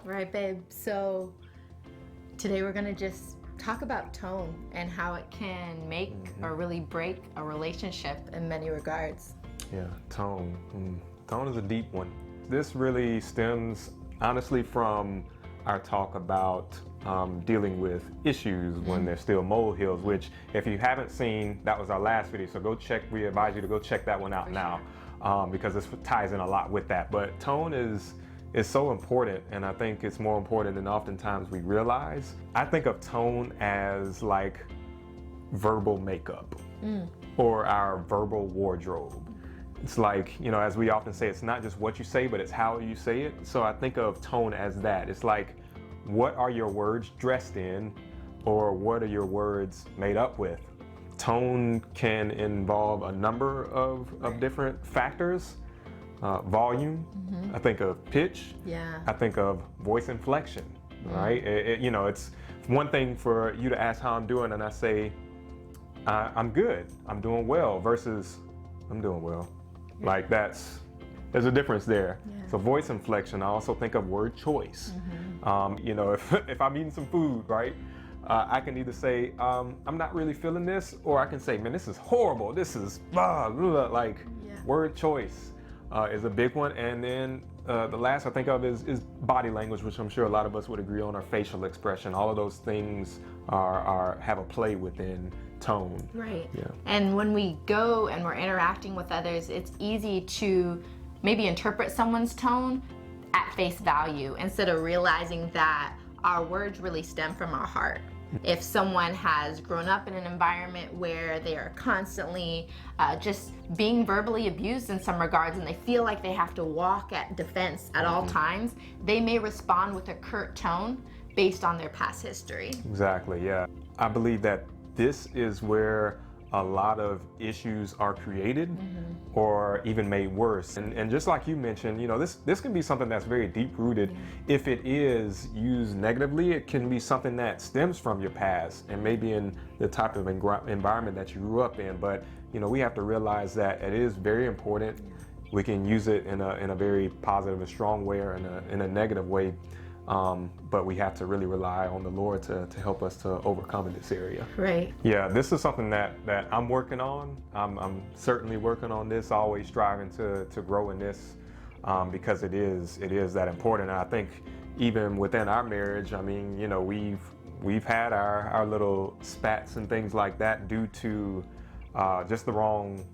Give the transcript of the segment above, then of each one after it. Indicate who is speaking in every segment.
Speaker 1: Right, babe. So today we're going to just talk about tone and how it can make or really break a relationship in many regards.
Speaker 2: Yeah, tone. Tone is a deep one. This really stems, honestly, from our talk about dealing with issues when there's still molehills, which if you haven't seen, that was our last video. So go check, we advise you to go check that one out now because this ties in a lot with that. But tone is so important, and I think it's more important than oftentimes we realize. I think of tone as like verbal makeup or our verbal wardrobe. It's like, you know, as we often say, it's not just what you say, but it's how you say it. So I think of tone as that. It's like, what are your words dressed in, or what are your words made up with? Tone can involve a number of different factors. Volume, I think of pitch, I think of voice inflection, right? You know, it's one thing for you to ask how I'm doing and I say, I'm good, I'm doing well, versus I'm doing well. Like there's a difference there. So voice inflection, I also think of word choice. You know, if I'm eating some food, right? I can either say, I'm not really feeling this, or I can say, man, this is horrible. This is like word choice. Is a big one. And then the last I think of is body language, which I'm sure a lot of us would agree on, or facial expression. All of those things have a play within tone.
Speaker 1: Right.
Speaker 2: Yeah.
Speaker 1: And when we go and we're interacting with others, it's easy to maybe interpret someone's tone at face value instead of realizing that our words really stem from our heart. If someone has grown up in an environment where they are constantly just being verbally abused in some regards, and they feel like they have to walk at defense at all times, they may respond with a curt tone based on their past history.
Speaker 2: Exactly, yeah. I believe that this is where a lot of issues are created or even made worse. And just like you mentioned, you know, this can be something that's very deep rooted. If it is used negatively, it can be something that stems from your past and maybe in the type of environment that you grew up in. But, you know, we have to realize that it is very important. We can use it in a very positive and strong way, or in a negative way. But we have to really rely on the Lord to help us to overcome in this area.
Speaker 1: Right.
Speaker 2: Yeah, this is something that I'm working on. I'm certainly working on this, always striving to grow in this because it is that important. And I think even within our marriage, I mean, you know, we've had our little spats and things like that due to just the wrong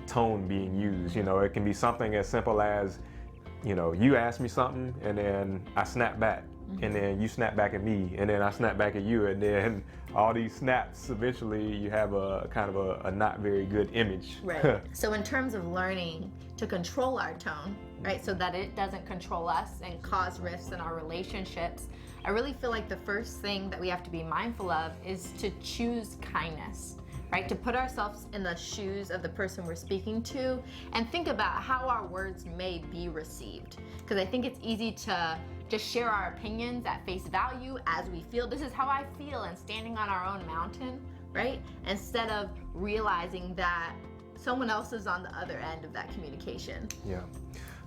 Speaker 2: tone being used. You know, it can be something as simple as, you know, you ask me something and then I snap back, and then you snap back at me, and then I snap back at you, and then all these snaps, eventually you have a kind of a not very good image.
Speaker 1: Right. So in terms of learning to control our tone, right, so that it doesn't control us and cause rifts in our relationships, I really feel like the first thing that we have to be mindful of is to choose kindness. Right, to put ourselves in the shoes of the person we're speaking to and think about how our words may be received. Because I think it's easy to just share our opinions at face value as we feel. This is how I feel, and standing on our own mountain, right? Instead of realizing that someone else is on the other end of that communication.
Speaker 2: Yeah,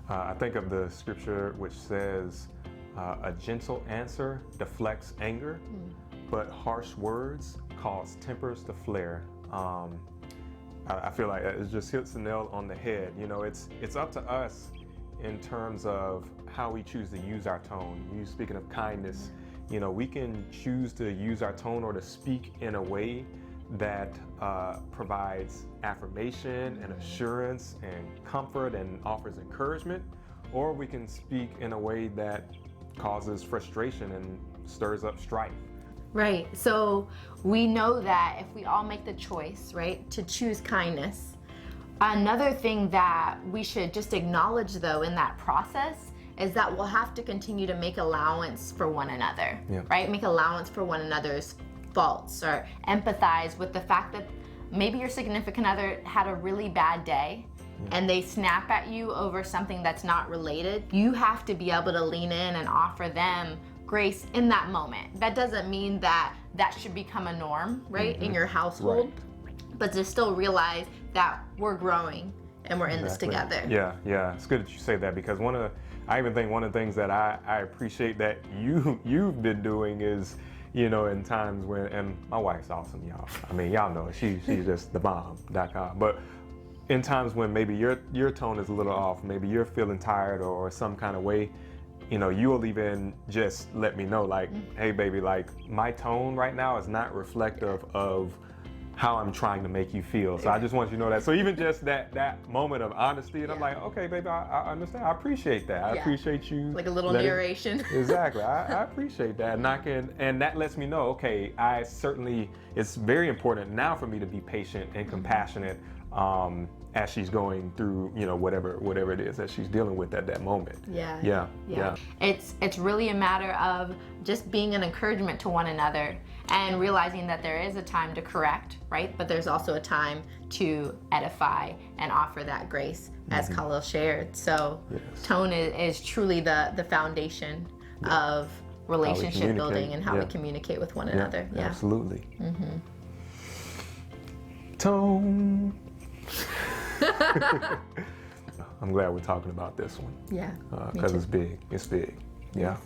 Speaker 2: I think of the scripture which says, a gentle answer deflects anger, but harsh words cause tempers to flare. I feel like it just hits the nail on the head. You know, it's up to us in terms of how we choose to use our tone. You speaking of kindness, you know, we can choose to use our tone or to speak in a way that provides affirmation and assurance and comfort and offers encouragement, or we can speak in a way that causes frustration and stirs up strife.
Speaker 1: Right. So we know that if we all make the choice, right, to choose kindness, another thing that we should just acknowledge though in that process is that we'll have to continue to make allowance for one another, right? Make allowance for one another's faults, or empathize with the fact that maybe your significant other had a really bad day and they snap at you over something that's not related. You have to be able to lean in and offer them grace in that moment. That doesn't mean that that should become a norm, right, in your household, but to still realize that we're growing and we're in this together.
Speaker 2: Yeah, it's good that you say that, because one of I even think one of the things that I appreciate that you've been doing is, you know, in times when, and my wife's awesome, y'all. I mean, y'all know she's just the bomb.com. But in times when maybe your tone is a little off, maybe you're feeling tired or some kind of way, you know, you'll even just let me know, like, hey, baby, like my tone right now is not reflective of how I'm trying to make you feel. So I just want you to know that. So even just that moment of honesty, and I'm like, okay, baby, I understand. I appreciate that. I appreciate you.
Speaker 1: Like a little narration.
Speaker 2: Exactly. I appreciate that. And that lets me know, okay, it's very important now for me to be patient and compassionate as she's going through, you know, whatever it is that she's dealing with at that moment.
Speaker 1: Yeah. It's really a matter of just being an encouragement to one another and realizing that there is a time to correct, right? But there's also a time to edify and offer that grace, as Khalil shared. So tone is truly the foundation of relationship building and how we communicate with one another. Yeah,
Speaker 2: absolutely. Tone. I'm glad we're talking about this one.
Speaker 1: Yeah.
Speaker 2: Because it's big. It's big. Yeah.